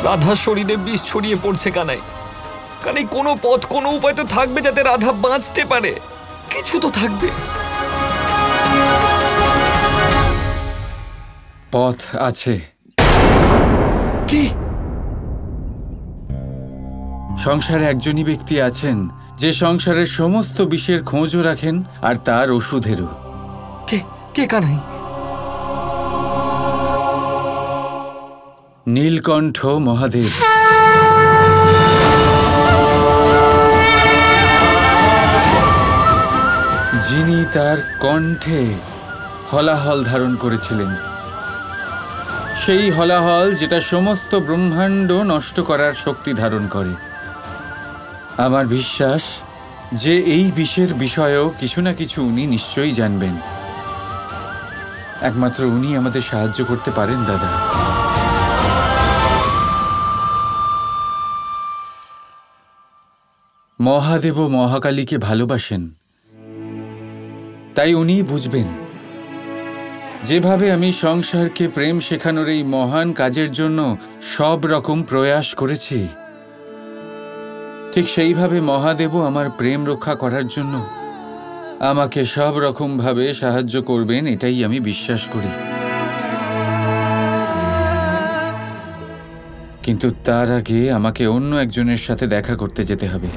রাধার শরীরে বিষ ছড়িয়ে পড়ছে কানাই। কানাই কোনো পথ, কোনো উপায় তো থাকবে যাতে রাধা বাঁচতে পারে। কিছু তো থাকবে। পথ আছে। কি? সংসারে একজনই ব্যক্তি আছেন যে সংসারের সমস্ত বিষের খোঁজও রাখেন আর তার ওষুধেরও। কে? কে কানাই? নীলকণ্ঠ মহাদেব। যিনি তার কণ্ঠে হলাহল ধারণ করেছিলেন, সেই হলাহল যেটা সমস্ত ব্রহ্মাণ্ড নষ্ট করার শক্তি ধারণ করে। আমার বিশ্বাস যে এই বিষের বিষয়েও কিছু না কিছু উনি নিশ্চয়ই জানবেন। একমাত্র উনি আমাদের সাহায্য করতে পারেন দাদা। মহাদেব মহাকালীকে ভালোবাসেন, তাই উনি বুঝবেন। যেভাবে আমি সংসারকে প্রেম শেখানোর এই মহান কাজের জন্য সব রকম প্রয়াস করেছি, ঠিক সেইভাবে মহাদেবও আমার প্রেম রক্ষা করার জন্য আমাকে সব রকম ভাবে সাহায্য করবেন, এটাই আমি বিশ্বাস করি। কিন্তু তার আগে আমাকে অন্য একজনের সাথে দেখা করতে যেতে হবে।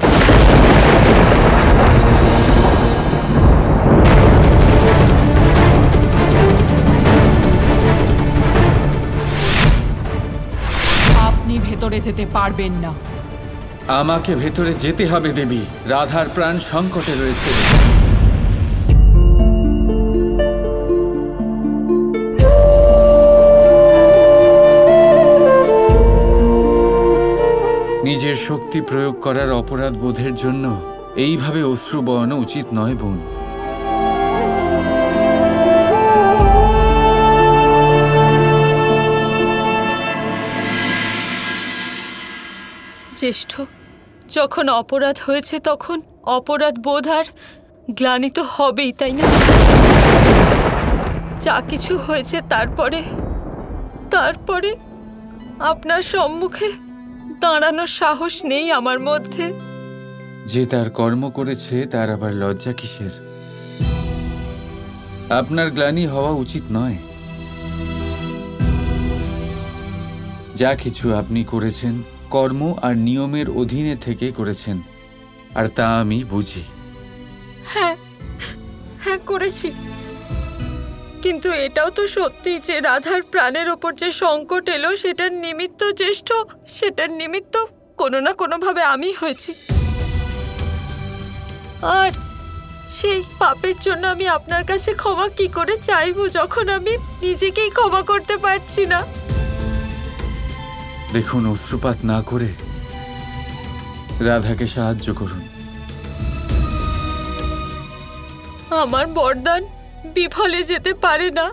আপনি ভেতরে যেতে পারবেন না। আমাকে ভেতরে যেতে হবে দেবী। রাধার প্রাণ সংকটে রয়েছে। নিজের শক্তি প্রয়োগ করার অপরাধ বোধের জন্য এইভাবে অশ্রু বহানো উচিত নয় বোন। জ্যেষ্ঠ, যখন অপরাধ হয়েছে তখন অপরাধ বোধ আর গ্লানি তো হবেই, তাই না? যা কিছু হয়েছে তারপরে আপনার সম্মুখে দাঁড়ানোর সাহস নেই আমার মধ্যে। যে তার কর্ম করেছে তার আবার লজ্জা কিসের? আপনার গ্লানি হওয়া উচিত নয়। যা কিছু আপনি করেছেন কর্ম আর নিয়মের অধীনে থেকে করেছেন, আর তা আমি বুঝি। হ্যাঁ হ্যাঁ করেছি, কিন্তু এটাও তো সত্যি যে রাধার প্রাণের ওপর যে সংকট এলো সেটার নিমিত্ত জ্যেষ্ঠ, সেটার নিমিত্ত কোনো না কোনোভাবে আমি হয়েছি। আর সেই পাপের জন্য আমি আপনার কাছে ক্ষমা কি করে চাইবো যখন আমি নিজেকেই ক্ষমা করতে পারছি না? দেখুন, অশ্রুপাত না করে রাধাকে সাহায্য করুন। আমার বরদান বিফলে যেতে পারে না।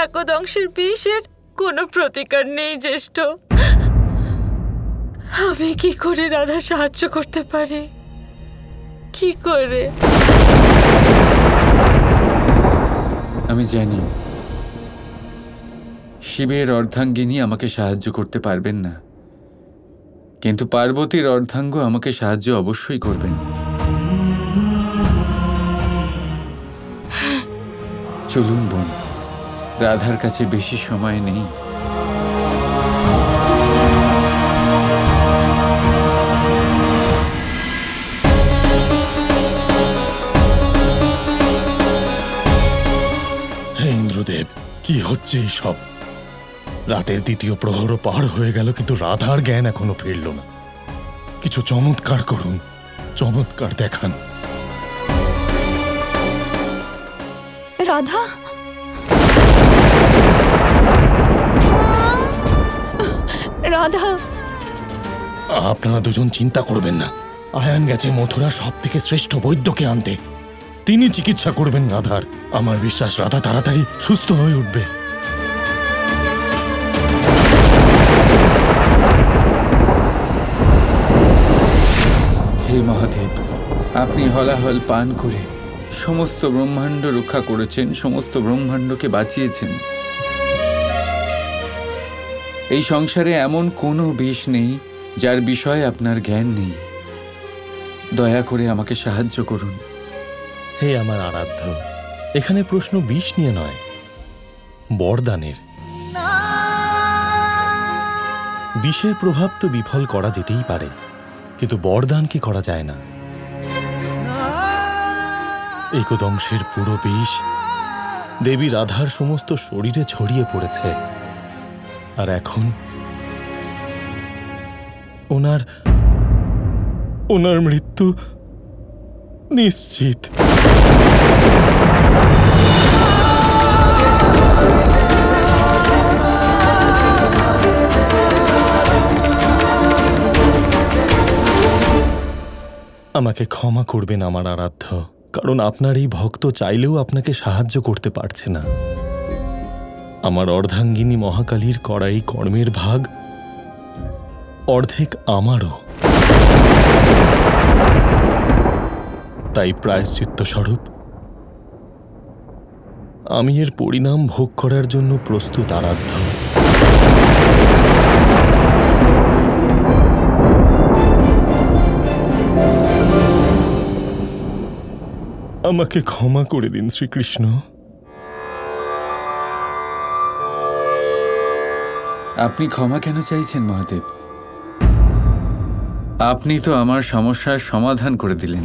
একদংশের বিষের কোনো প্রতিকার নেই জ্যেষ্ঠ। আমি কি করে রাধা সাহায্য করতে পারি? কি করে? আমি জানি শিবের অর্ধাঙ্গিনী আমাকে সাহায্য করতে পারবেন না, কিন্তু পার্বতীর অর্ধাঙ্গ আমাকে সাহায্য অবশ্যই করবেন। চলুন বোন, রাধার কাছে বেশি সময় নেই। হে ইন্দ্রদেব, কি হচ্ছে এই সব? রাতের দ্বিতীয় প্রহরও পার হয়ে গেল, কিন্তু রাধার জ্ঞান এখনো ফিরল না। কিছু চমৎকার করুন, চমৎকার দেখান। রাধা, রাধা, আপনারা দুজন চিন্তা করবেন না। আয়ান গেছে মথুরা সব থেকে শ্রেষ্ঠ বৈদ্যকে আনতে। তিনি চিকিৎসা করবেন রাধার। আমার বিশ্বাস রাধা তাড়াতাড়ি সুস্থ হয়ে উঠবে। হে মহাদেব, আপনি হলাহল পান করে সমস্ত ব্রহ্মাণ্ড রক্ষা করেছেন, সমস্ত ব্রহ্মাণ্ডকে বাঁচিয়েছেন। এই সংসারে এমন কোনো বিষ নেই যার বিষয়ে আপনার জ্ঞান নেই। দয়া করে আমাকে সাহায্য করুন। হে আমার আরাধ্য, এখানে প্রশ্ন বিষ নিয়ে নয়, বরদানের। বিষের প্রভাব তো বিফল করা যেতেই পারে, কিন্তু বরদান কি করা যায় না? একদংশের পুরো বিষ দেবী রাধার সমস্ত শরীরে ছড়িয়ে পড়েছে, আর এখন ওনার মৃত্যু নিশ্চিত। আমাকে ক্ষমা করবেন আমার আরাধ্য, কারণ আপনার এই ভক্ত চাইলেও আপনাকে সাহায্য করতে পারছে না। আমার অর্ধাঙ্গিনী মহাকালীর করা এই কর্মের ভাগ অর্ধেক আমারও, তাই প্রায়শ্চিত্ত স্বরূপ আমি এর পরিণাম ভোগ করার জন্য প্রস্তুত আরাধ্য। আমাকে ক্ষমা করে দিন শ্রীকৃষ্ণ। আপনি ক্ষমা কেন চাইছেন মহাদেব? আপনি তো আমার সমস্যার সমাধান করে দিলেন।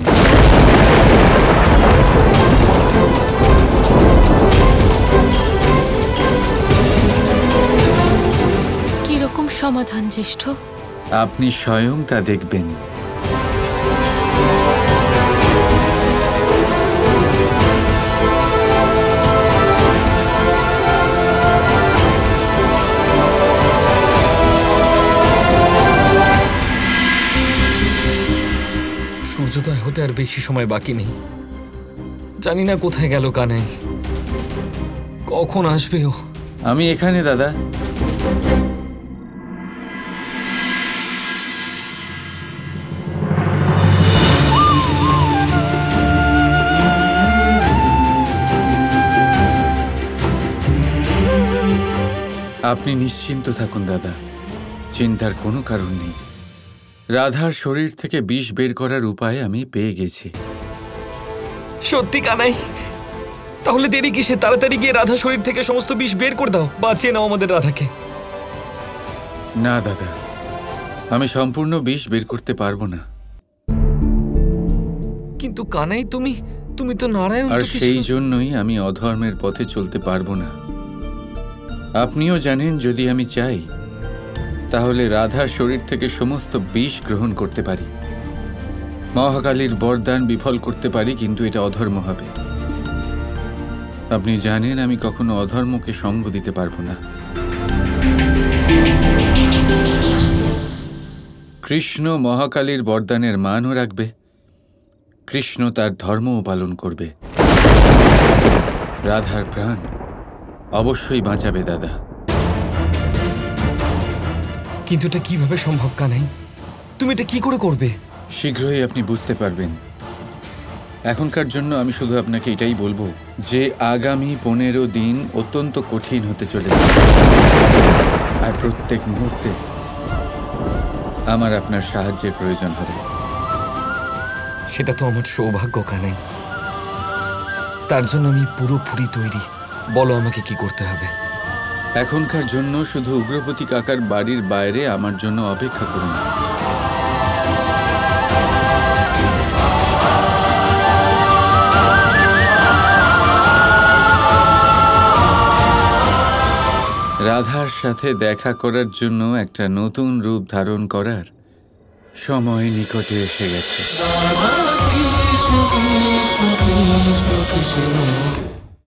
কিরকম সমাধান জ্যেষ্ঠ? আপনি স্বয়ং তা দেখবেন। সূর্যোদয় হতে আর বেশি সময় বাকি নেই। জানি না কোথায় গেল কানাই, কখন আসবে ও? আমি এখানে দাদা। আপনি নিশ্চিন্ত থাকুন দাদা, চিন্তার কোনো কারণ নেই। রাধার শরীর থেকে বিষ বের করার উপায় আমি পেয়ে গেছি। সত্যি কানাই? তাহলে দেরি কিসে? তাড়াতাড়ি গিয়ে রাধা শরীর থেকে সমস্ত বিষ বের করে দাও, বাঁচিয়ে নাও আমাদের রাধাকে। না দাদা, আমি সম্পূর্ণ বিষ বের করতে পারবো না। কিন্তু কানাই, তুমি তো নারায়ণ। আর সেই জন্যই আমি অধর্মের পথে চলতে পারবো না। আপনিও জানেন, যদি আমি চাই তাহলে রাধার শরীর থেকে সমস্ত বিষ গ্রহণ করতে পারি, মহাকালীর বরদান বিফল করতে পারি, কিন্তু এটা অধর্ম হবে। আপনি জানেন আমি কখনো অধর্মকে সঙ্গ দিতে পারবো না। কৃষ্ণ মহাকালীর বরদানের মানও রাখবে, কৃষ্ণ তার ধর্মও পালন করবে। রাধার প্রাণ অবশ্যই বাঁচাবে দাদা। কিন্তু এটা কিভাবে সম্ভব কানাই? তুমি এটা কি করে করবে? শীঘ্রই আপনি বুঝতে পারবেন। এখনকার জন্য আমি শুধু আপনাকে এটাই বলবো যে আগামী 15 দিন অত্যন্ত কঠিন হতে চলেছে, আর প্রত্যেক মুহূর্তে আমার আপনার সাহায্যের প্রয়োজন হবে। সেটা তো আমার সৌভাগ্য কানাই, তার জন্য আমি পুরোপুরি তৈরি। বলো আমাকে কি করতে হবে। এখনকার জন্য শুধু উগ্রপতি কাকার বাড়ির বাইরে আমার জন্য অপেক্ষা করুন। রাধার সাথে দেখা করার জন্য একটা নতুন রূপ ধারণ করার সময় নিকটে এসে গেছে।